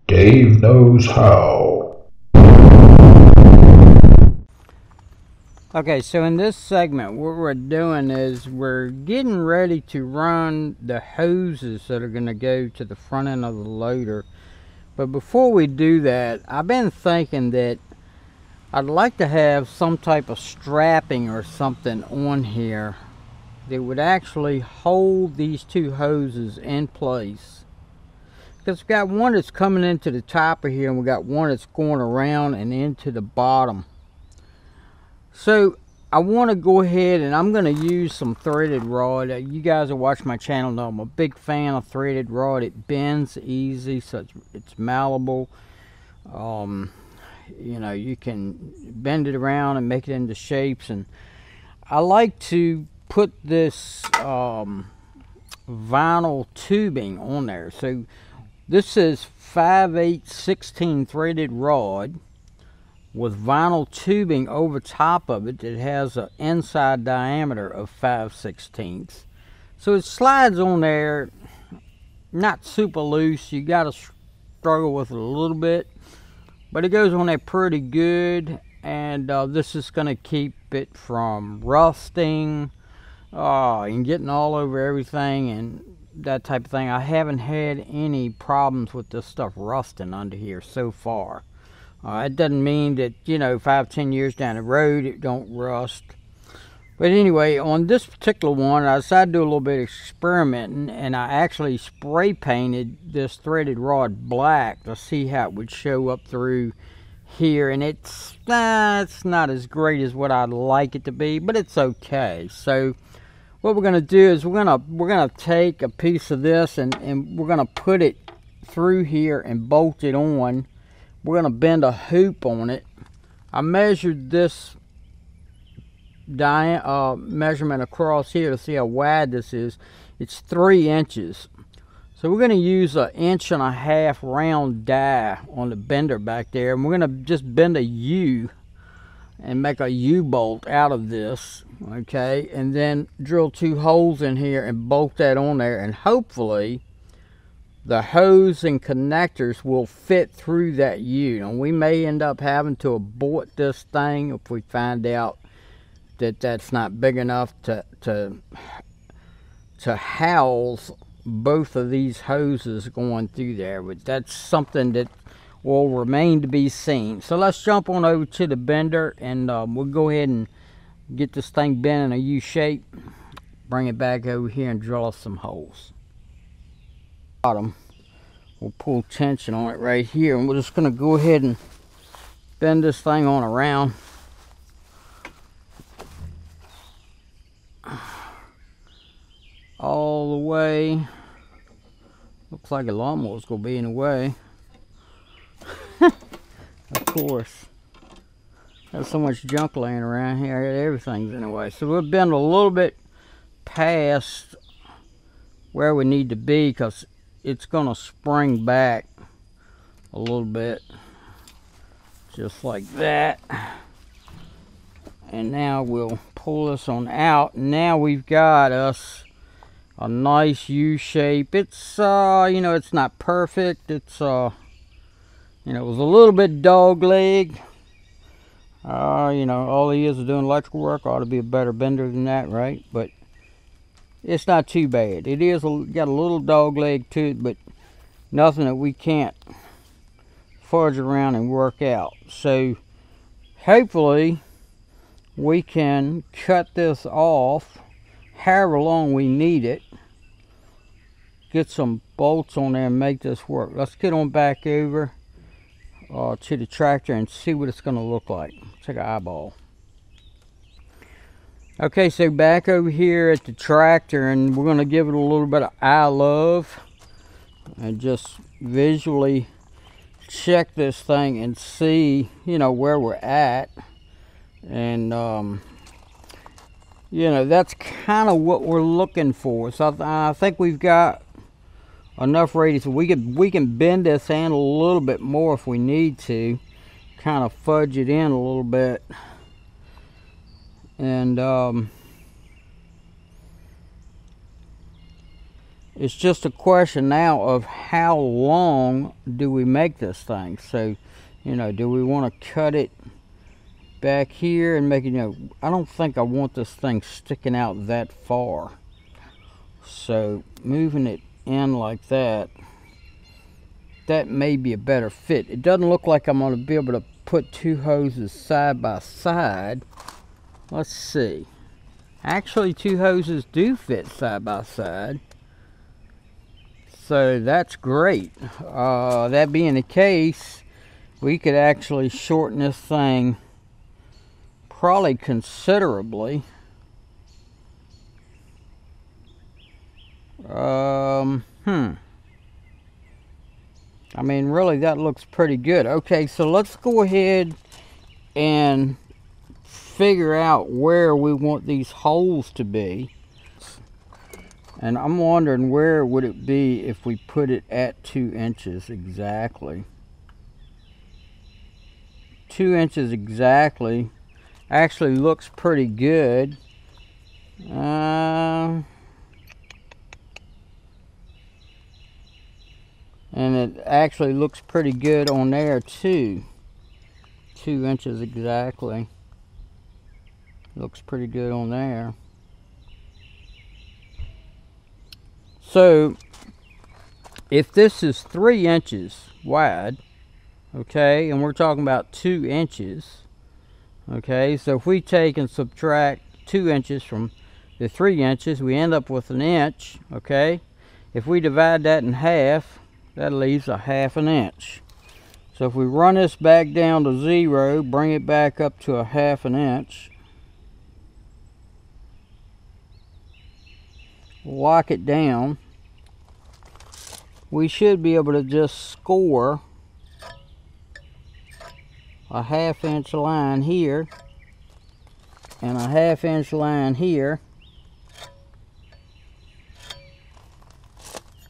Dave knows how. Okay, so in this segment, what we're doing is we're getting ready to run the hoses that are going to go to the front end of the loader. But before we do that, I've been thinking that I'd like to have some type of strapping or something on here that would actually hold these two hoses in place. Because we've got one that's coming into the top of here, and we've got one that's going around and into the bottom. So I want to go ahead and I'm going to use some threaded rod. You guys that watch my channel know I'm a big fan of threaded rod. It bends easy, so it's malleable. You know, you can bend it around and make it into shapes. And I like to put this vinyl tubing on there. So this is 5/8 threaded rod with vinyl tubing over top of it that has an inside diameter of 5/16. So it slides on there, not super loose. You got to struggle with it a little bit, but it goes on there pretty good. And this is going to keep it from rusting and getting all over everything and that type of thing. I haven't had any problems with this stuff rusting under here so far. It doesn't mean that, you know, 5-10 years down the road it don't rust. But anyway, on this particular one, I decided to do a little bit of experimenting, and I actually spray painted this threaded rod black to see how it would show up through here. And it's not as great as what I'd like it to be, but it's okay. So what we're going to do is we're gonna take a piece of this and we're going to put it through here and bolt it on. We're going to bend a hoop on it. I measured this measurement across here to see how wide this is. It's 3 inches. So we're going to use 1.5 inch round die on the bender back there. And we're going to just bend a U and make a U-bolt out of this. Okay, and then drill 2 holes in here and bolt that on there. And hopefully the hose and connectors will fit through that U. And we may end up having to abort this thing if we find out that that's not big enough to house both of these hoses going through there. But that's something that will remain to be seen. So let's jump on over to the bender, and we'll go ahead and get this thing bent in a U shape, bring it back over here and drill us some holes. Bottom, we'll pull tension on it right here, and we're just going to go ahead and bend this thing on around. All the way. Looks like a lawnmower's going to be in the way. Of course. There's so much junk laying around here, everything's in the way. So we'll bend a little bit past where we need to be, because it's going to spring back a little bit, just like that. And now we'll pull this on out. Now we've got us a nice U shape. It's you know, it's not perfect. It's you know, it was a little bit dog leg. You know, all he is doing electrical work. Ought to be a better bender than that, right? But it's not too bad. It is got a little dog leg to it, but nothing that we can't fudge around and work out. So hopefully we can cut this off however long we need it, get some bolts on there and make this work. Let's get on back over to the tractor and see what it's going to look like. Take an eyeball. Okay, so back over here at the tractor, and we're going to give it a little bit of eye love and just visually check this thing and see, you know, where we're at. And you know, that's kind of what we're looking for. So I think we've got enough radius. We can bend this handle a little bit more if we need to, kind of fudge it in a little bit. And It's just a question now of how long do we make this thing. So, you know, do we want to cut it back here and make it, you know, I don't think I want this thing sticking out that far. So moving it in like that, that may be a better fit. It doesn't look like I'm going to be able to put two hoses side by side. Let's see. Actually, two hoses do fit side by side. So that's great. That being the case, we could actually shorten this thing probably considerably. I mean, really, that looks pretty good. Okay, so let's go ahead and figure out where we want these holes to be. And I'm wondering, where would it be if we put it at 2 inches exactly? 2 inches exactly actually looks pretty good. And it actually looks pretty good on there too. 2 inches exactly. Looks pretty good on there. So if this is 3 inches wide, okay, and we're talking about 2 inches, okay, so if we take and subtract 2 inches from the 3 inches, we end up with 1 inch, okay. If we divide that in half, that leaves a 1/2 inch. So if we run this back down to 0, bring it back up to a 1/2 inch, lock it down, we should be able to just score a 1/2 inch line here and a 1/2 inch line here,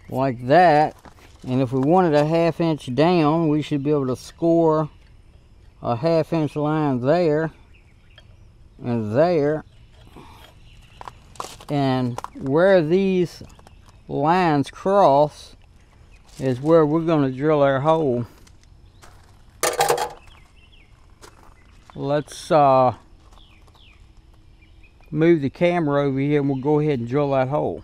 like that. And if we wanted a 1/2 inch down, we should be able to score a 1/2 inch line there and there. And where these lines cross is where we're going to drill our hole. Let's move the camera over here and we'll go ahead and drill that hole.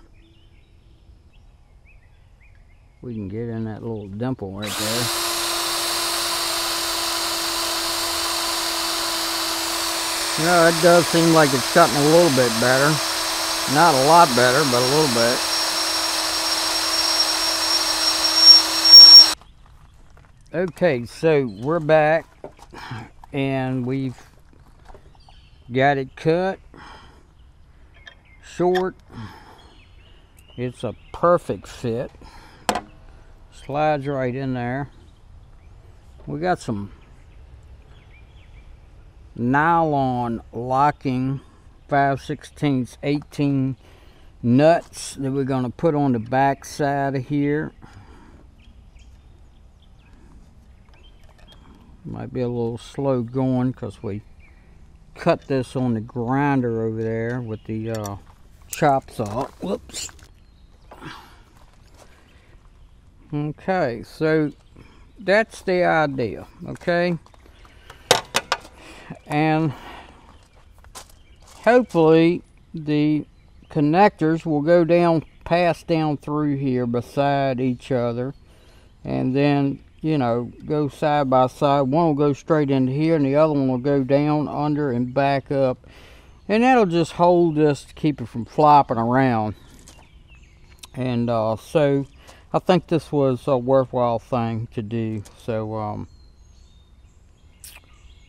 We can get in that little dimple right there. You know, it does seem like it's cutting a little bit better. Not a lot better, but a little bit. Okay, so we're back and we've got it cut short. It's a perfect fit. Slides right in there. We got some nylon locking 5/16 18 nuts that we're going to put on the back side of here. Might be a little slow going because we cut this on the grinder over there with the chop saw. Whoops. Okay, so that's the idea, okay? And hopefully the connectors will go down, pass down through here beside each other, and then, you know, go side by side. One will go straight into here and the other one will go down, under, and back up, and that'll just hold this to keep it from flopping around. And so I think this was a worthwhile thing to do. So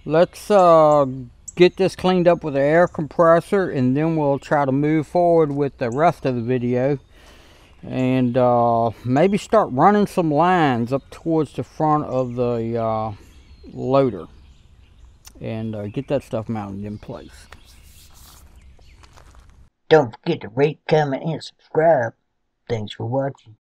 let's get this cleaned up with the air compressor, and then we'll try to move forward with the rest of the video, and maybe start running some lines up towards the front of the loader, and get that stuff mounted in place. Don't forget to rate, comment, and subscribe. Thanks for watching.